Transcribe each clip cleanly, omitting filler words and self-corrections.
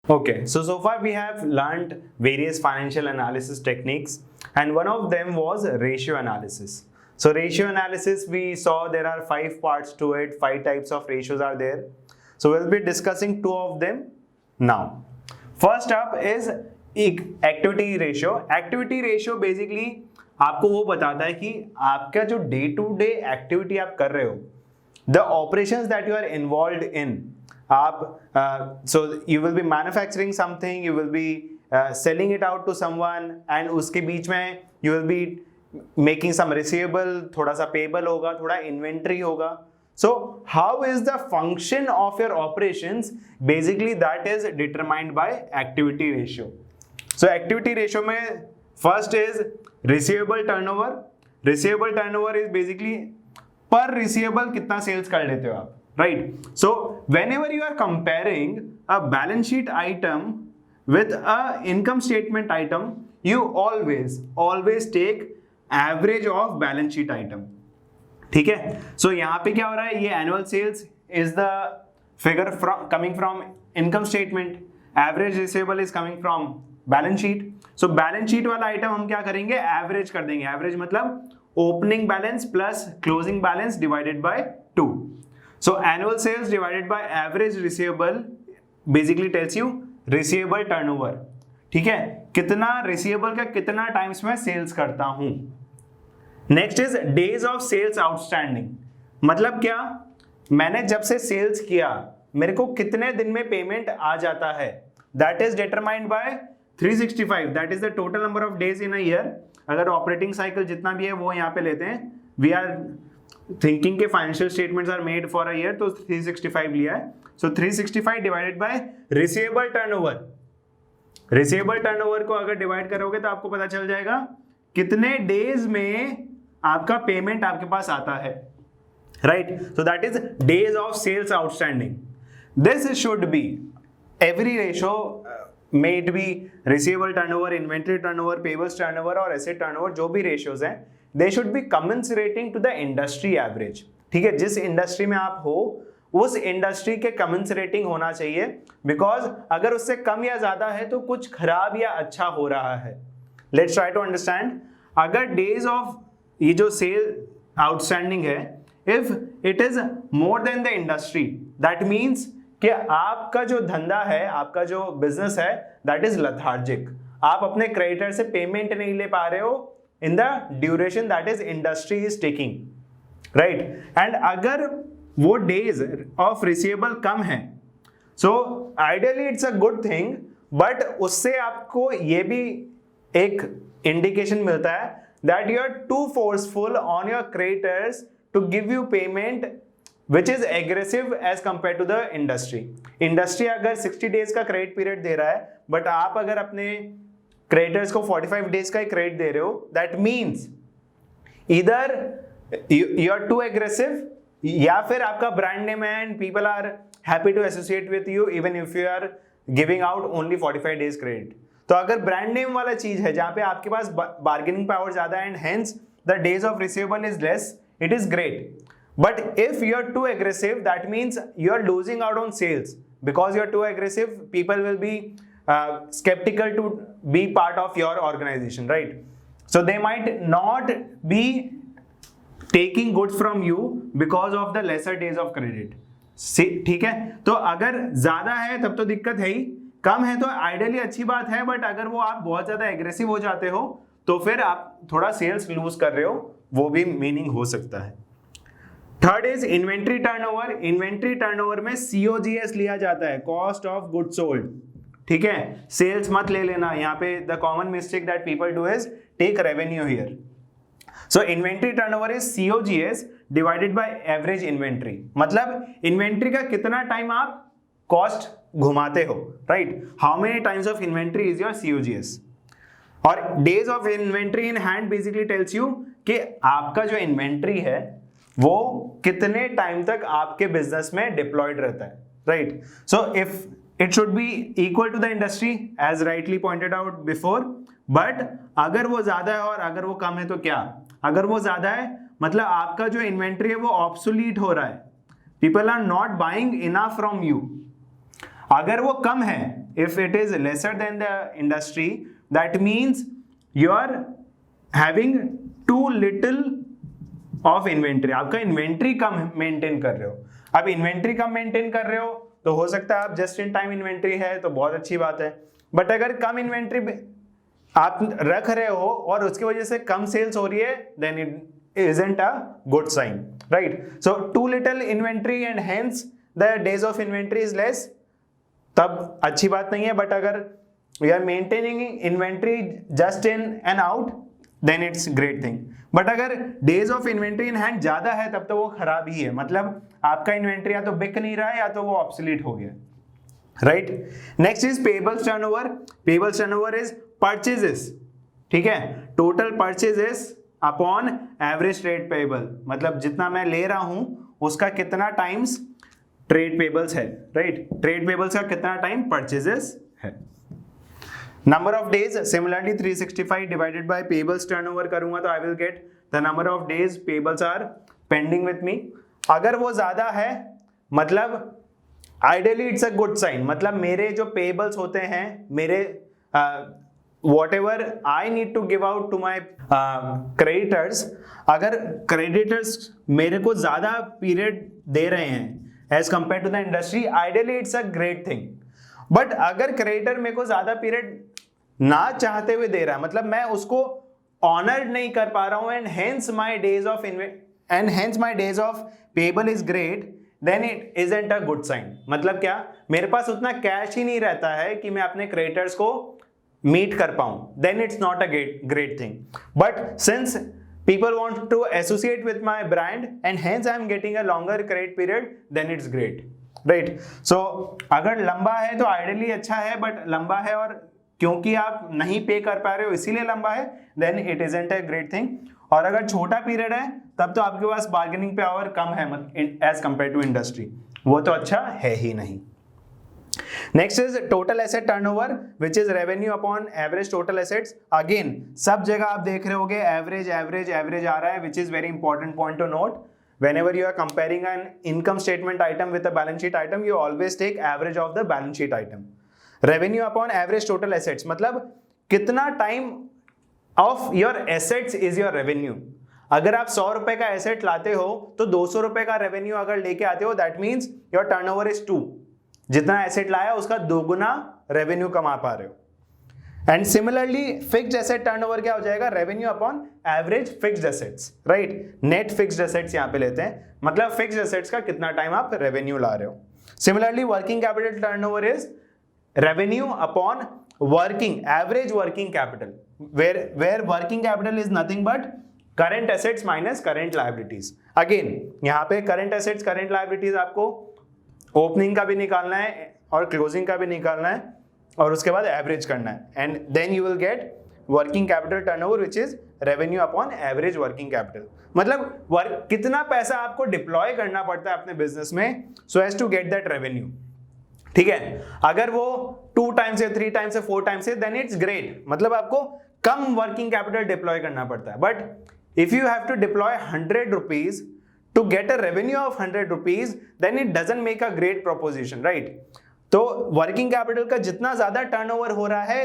Okay, so far we have learned various financial analysis techniques, and one of them was ratio analysis. So ratio analysis, we saw there are 5 parts to it, 5 types of ratios are there. So we'll be discussing 2 of them now. First up is activity ratio. Activity ratio basically आपको वो बताता है कि आपका जो day to day activity आप कर रहे हो, the operations that you are involved in, आप so you will be manufacturing something, you will be selling it out to someone, and उसके बीच में you will be making some receivable, थोड़ा सा payable होगा, थोड़ा inventory होगा. So how is the function of your operations? Basically that is determined by activity ratio. So activity ratio में first is receivable turnover. Receivable turnover is basically per receivable कितना sales कर लेते हो आप, right? So whenever you are comparing a balance sheet item with a income statement item, you always take average of balance sheet item. ठीक है? So यहाँ पे क्या हो रहा है, ये annual sales is the figure coming from income statement, average receivable is coming from balance sheet. So balance sheet वाला आइटम हम क्या करेंगे, एवरेज कर देंगे. एवरेज मतलब opening balance plus closing balance divided by 2. So annual sales divided by average receivable basically tells you receivable turnover. ठीक है, कितना रिसीवेबल का कितना टाइम्स में सेल्स करता हूं. Next is days of sales outstanding. मतलब क्या, मैंने जब से सेल्स किया मेरे को कितने दिन में पेमेंट आ जाता है. That is determined by 365, that is the total number of days in a year. अगर ऑपरेटिंग साइकिल जितना भी है वो यहाँ पे लेते हैं, वी आर थिंकिंग के financial statements are made for a year, तो 365 लिया है. So 365 divided by receivable turnover. Receivable turnover को अगर डिवाइड करोगे तो आपको पता चल जाएगा कितने डेज में आपका पेमेंट आपके पास आता है, right? So that is days of sales outstanding. This should be every ratio, may it be receivable turnover, inventory turnover, payables turnover और asset turnover, जो भी ratios हैं, they should be commensurating to the industry average. ठीक है, जिस industry में आप हो उस इंडस्ट्री के commensurating होना चाहिए, because अगर उससे कम या ज्यादा है तो कुछ खराब या अच्छा हो रहा है. Let's try to understand. अगर days of ये जो sale outstanding है, if it is more than the industry, that means कि आपका जो धंधा है, आपका जो बिजनेस है, दैट इज लथार्जिक. आप अपने क्रेडिटर से पेमेंट नहीं ले पा रहे हो in the duration that is industry is taking, right? And अगर वो डेज ऑफ रिसीवेबल कम है, so ideally it's a good thing, but उससे आपको ये भी एक इंडिकेशन मिलता है that you are too forceful on your creditors to give you payment which is aggressive as compared to the industry. Industry अगर 60 डेज का क्रेडिट पीरियड दे रहा है, बट आप अगर अपने क्रेडिटर्स को 45 डेज का ही क्रेडिट दे रहे हो, that means either you are too aggressive, या फिर आपका ब्रांड नेम है and people are happy to associate with you even if you are giving out only 45 days credit. तो अगर ब्रांड नेम वाला चीज है जहां पे आपके पास बार्गेनिंग पावर ज्यादा है and hence the days of receivable is less, it is great. But if you are too aggressive, that means you are losing out on sales. Because you are too aggressive, people will be skeptical to be part of your organization, right? So they might not be taking goods from you because of the lesser days of credit. ठीक है, तो अगर ज्यादा है तब तो दिक्कत है ही, कम है तो आइडियली अच्छी बात है, बट अगर वो आप बहुत ज्यादा एग्रेसिव हो जाते हो तो फिर आप थोड़ा सेल्स लूज कर रहे हो, वो भी मीनिंग हो सकता है. Third is inventory turnover. Inventory turnover में COGS लिया जाता है, कॉस्ट ऑफ गुड सोल्ड. ठीक है, सेल्स मत ले लेना यहाँ पे. The common mistake that people do is take revenue here. So inventory turnover is COGS divided by average inventory. मतलब इन्वेंट्री का कितना टाइम आप कॉस्ट घुमाते हो, right? How many times of inventory is your COGS. और days of inventory in hand basically tells you कि आपका जो इन्वेंट्री है वो कितने टाइम तक आपके बिजनेस में डिप्लॉयड रहता है, right? So if it should be equal to the industry as rightly pointed out before, but अगर वो ज्यादा है और अगर वो कम है तो क्या? अगर वो ज्यादा है मतलब आपका जो इन्वेंट्री है वो ऑब्सोलीट हो रहा है, people are not buying enough from you. अगर वो कम है if it is lesser than the industry, that means you are having too little of inventory. आपका इन्वेंट्री कम मेंटेन कर रहे हो. अब इन्वेंट्री कम मेंटेन कर रहे हो तो हो सकता है आप जस्ट इन टाइम इन्वेंट्री है तो बहुत अच्छी बात है, बट अगर कम इन्वेंट्री आप रख रहे हो और उसकी वजह से कम सेल्स हो रही है, then it isn't a good sign, right? So too little inventory and hence the days of inventory is less, तब अच्छी बात नहीं है. बट अगर we are maintaining inventory just in and out, then it's great thing. But अगर days of inventory in hand ज्यादा है तब तो वो खराब ही है. मतलब आपका इन्वेंट्री या तो बिक नहीं रहा है या तो वो ऑब्सोलीट हो गया, right? Next is payables turnover. Payables turnover is purchases, ठीक है, total purchases upon average trade payable. मतलब जितना मैं ले रहा हूं उसका कितना टाइम्स ट्रेड पेबल्स है, राइट? ट्रेड पेबल्स का कितना टाइम परचेजेस है. Number of days, similarly 365 divided by payables turnover करूंगा तो I will get the number of days payables are pending with me. अगर वो ज्यादा है मतलब ideally it's a good sign. मतलब मेरे जो पेबल्स होते हैं, मेरे whatever I need to give out to my creditors, अगर creditors मेरे को ज्यादा पीरियड दे रहे हैं as compared to the industry, ideally it's a great thing. But अगर क्रेडिटर मेरे को ज्यादा पीरियड ना चाहते हुए दे रहा है, मतलब मैं उसको ऑनर नहीं कर पा रहा हूं, and hence my days of payable is great, then it isn't a good sign. मतलब क्या, मेरे पास उतना कैश ही नहीं रहता है कि मैं अपने क्रेडिटर्स को मीट कर पाऊं, then it's not a great thing. But since people want to associate with my brand and hence I'm getting a longer credit period, then it's great, right? So अगर लंबा है तो आइडियली अच्छा है, but लंबा है और क्योंकि आप नहीं पे कर पा रहे हो इसीलिए लंबा है, then it isn't a great thing. और अगर छोटा पीरियड है तब तो आपके पास बार्गेनिंग पावर कम है एज कंपेयर टू इंडस्ट्री, वो तो अच्छा है ही नहीं. Next is total asset turnover, which is revenue upon average total assets. Again, सब जगह आप देख रहे होगे average आ रहा है, which is very important point to note. Whenever you are comparing an income statement item with a balance sheet item, you always take average of the balance sheet item. Revenue upon average total assets, मतलब कितना time of your assets is your revenue. अगर आप 100 रुपए का asset लाते हो तो 200 रुपए का रेवेन्यू अगर लेके आते हो, that means your turnover is 2. जितना एसेट लाया उसका दोगुना रेवेन्यू कमा पा रहे हो. And similarly fixed asset turnover क्या हो जाएगा, revenue upon average fixed assets, right? Net fixed assets यहां पे लेते हैं, मतलब फिक्स्ड एसेट्स का कितना टाइम आप रेवेन्यू ला रहे हो. Similarly working capital turnover is revenue upon working average working capital, where working capital is nothing but current assets minus current liabilities. Again यहाँ पे करंट एसेट्स करंट लायबिलिटीज आपको opening का भी निकालना है और क्लोजिंग का भी निकालना है और उसके बाद एवरेज करना है, and then you will get working capital turnover which is revenue upon average working capital. मतलब कितना पैसा आपको डिप्लॉय करना पड़ता है अपने बिजनेस में so as to get that revenue, ठीक है? अगर वो 2 टाइम्स से 3 टाइम्स से 4 टाइम्स से, देन इट्स ग्रेट. मतलब आपको कम वर्किंग कैपिटल डिप्लॉय करना पड़ता है. But if you have to deploy 100 rupees to get a revenue of 100 rupees, then it doesn't make a great proposition, right? तो वर्किंग कैपिटल का जितना ज्यादा टर्नओवर हो रहा है,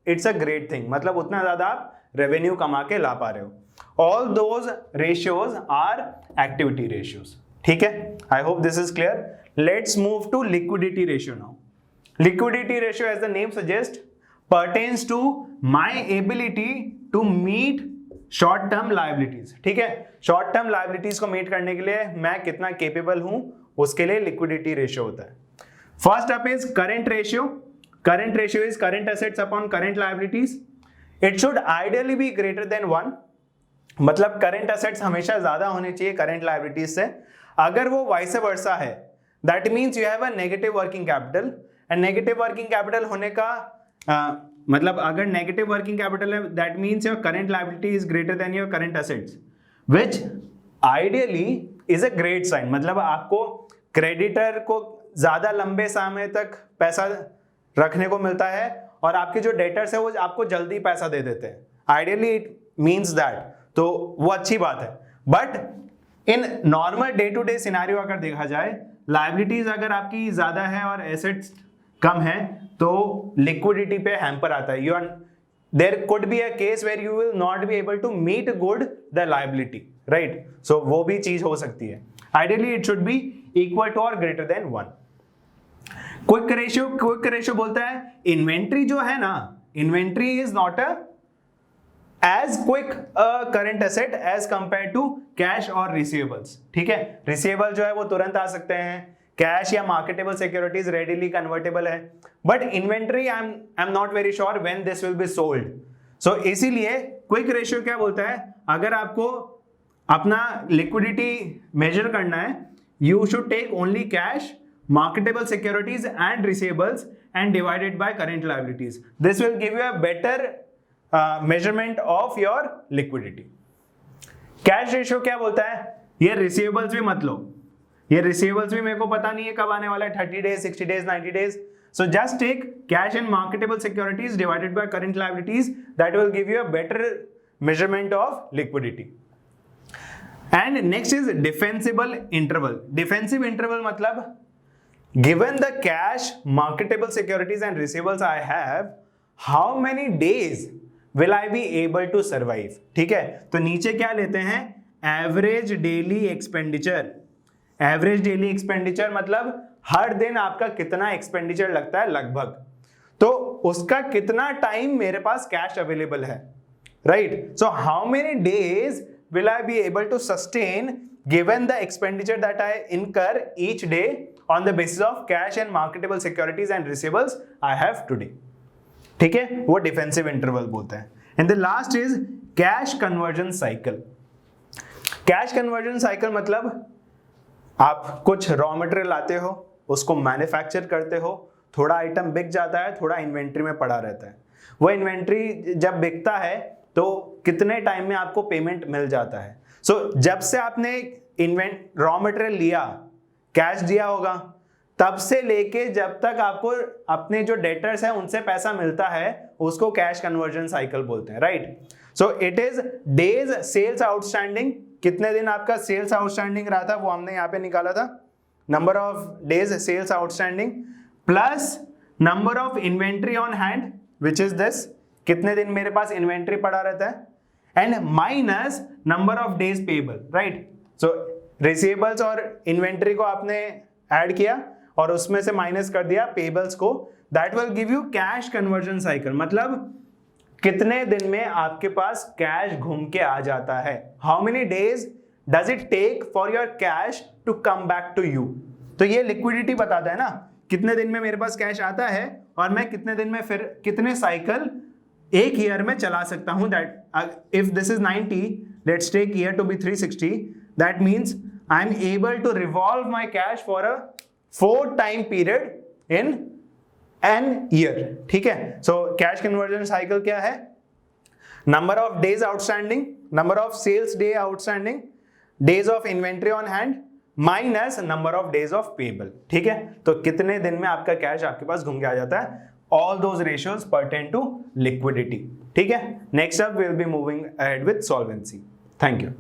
इट्स अ ग्रेट थिंग. मतलब उतना ज्यादा आप रेवेन्यू कमा के ला पा रहे हो. All those ratios are activity ratios, ठीक है? I hope this is clear. Let's move to liquidity ratio now. Liquidity ratio as the name suggest pertains to my ability to meet short term liabilities, ठीक है? Short term liabilities को meet करने के लिए मैं कितना केपेबल हूं, उसके लिए लिक्विडिटी रेशियो होता है. First up is current ratio. Current ratio is current assets upon current liabilities. It should ideally be greater than 1. मतलब करंट एसेट्स हमेशा ज्यादा होने चाहिए करंट लायबिलिटीज से. अगर वो वाइस वर्सा है, that means you have a negative working capital, and negative working capital होने का मतलब अगर नेगेटिव वर्किंग कैपिटल है, that means your current liability is greater than your current assets, which ideally is a great sign. मतलब आपको creditor को ज्यादा लंबे समय तक पैसा रखने को मिलता है और आपके जो डेटर्स है वो आपको जल्दी पैसा दे देते हैं. आइडियली इट मीन्स दैट, तो वो अच्छी बात है. But in normal day to day scenario अगर देखा जाए, लायबिलिटीज अगर आपकी ज्यादा है और एसेट्स कम है तो लिक्विडिटी पे हैम्पर आता है. There could be a case where you will not be able to meet good the liability, right? So वो भी चीज हो सकती है. Ideally it should be equal to or greater than 1. Quick ratio बोलता है इन्वेंट्री जो है ना, inventory is not as quick a current asset as compared to cash or receivables. ठीक है, रिसीवेबल जो है वो तुरंत आ सकते हैं, कैश या मार्केटेबल सिक्योरिटीज रेडिली कन्वर्टेबल है, but inventory I am not very sure when this will be sold. So इसीलिए क्विक रेशियो क्या बोलता है, अगर आपको अपना लिक्विडिटी मेजर करना है, you should take only cash, marketable securities and receivables and divided by current liabilities. This will give you a better measurement of your liquidity. Cash ratio क्या बोलता है, ये receivables भी मत लो, ये receivables भी मेरे को पता नहीं है कब आने वाला है, 30 days, 60 days, 90 days. So just take cash and marketable securities divided by current liabilities. That will give you a better measurement of liquidity. And next is defensible interval. Defensive interval मतलब given the cash, marketable securities and receivables I have, how many days will I be able to survive? ठीक है, तो नीचे क्या लेते हैं, average daily expenditure. Average daily expenditure मतलब हर दिन आपका कितना एक्सपेंडिचर लगता है लगभग, तो उसका कितना टाइम मेरे पास कैश अवेलेबल है, right? So how many days will I be able to sustain given the expenditure that I incur each day on the basis of cash and marketable securities and receivables I have today. ठीक है, वो defensive interval बोलते हैं. And the last is cash conversion cycle. Cash conversion cycle मतलब आप कुछ raw material लाते हो, उसको मैन्युफैक्चर करते हो, थोड़ा आइटम बिक जाता है, थोड़ा इन्वेंट्री में पड़ा रहता है. वो इन्वेंट्री जब बिकता है तो कितने टाइम में आपको पेमेंट मिल जाता है. सो जब से आपने रॉ मटेरियल लिया, कैश दिया होगा, तब से लेके जब तक आपको अपने जो डेटर्स हैं उनसे पैसा मिलता है, उसको कैश कन्वर्जन साइकिल बोलते हैं, right? So it is days sales outstanding. कितने दिन आपका सेल्स आउटस्टैंडिंग रहा था वो हमने यहाँ पे निकाला था, number of days sales outstanding plus number of inventory on hand which is this, कितने दिन मेरे पास इन्वेंट्री पड़ा रहता है, and minus number of days payable, right? So receivables और इन्वेंट्री को आपने ऐड किया और उसमें से माइनस कर दिया पेएबल्स को. That will give you cash conversion cycle. मतलब कितने दिन में आपके पास कैश घूम के आ जाता है, how many days does it take for your cash to come back to you. तो ये लिक्विडिटी बताता है ना, कितने दिन में मेरे पास कैश आता है और मैं कितने दिन में फिर कितने साइकिल एक ईयर में चला सकता हूं. That if this is 90, let's take year to be 360, that means I am able to revolve my cash for a 4 time period in an year. ठीक है, सो कैश कन्वर्जन साइकिल क्या है, number of days outstanding, number of sales day outstanding, days of inventory on hand minus number of days of payable. ठीक है, तो कितने दिन में आपका कैश आपके पास घूम के आ जाता है. All those ratios pertain to liquidity. ठीक है, next up we will be moving ahead with solvency. Thank you.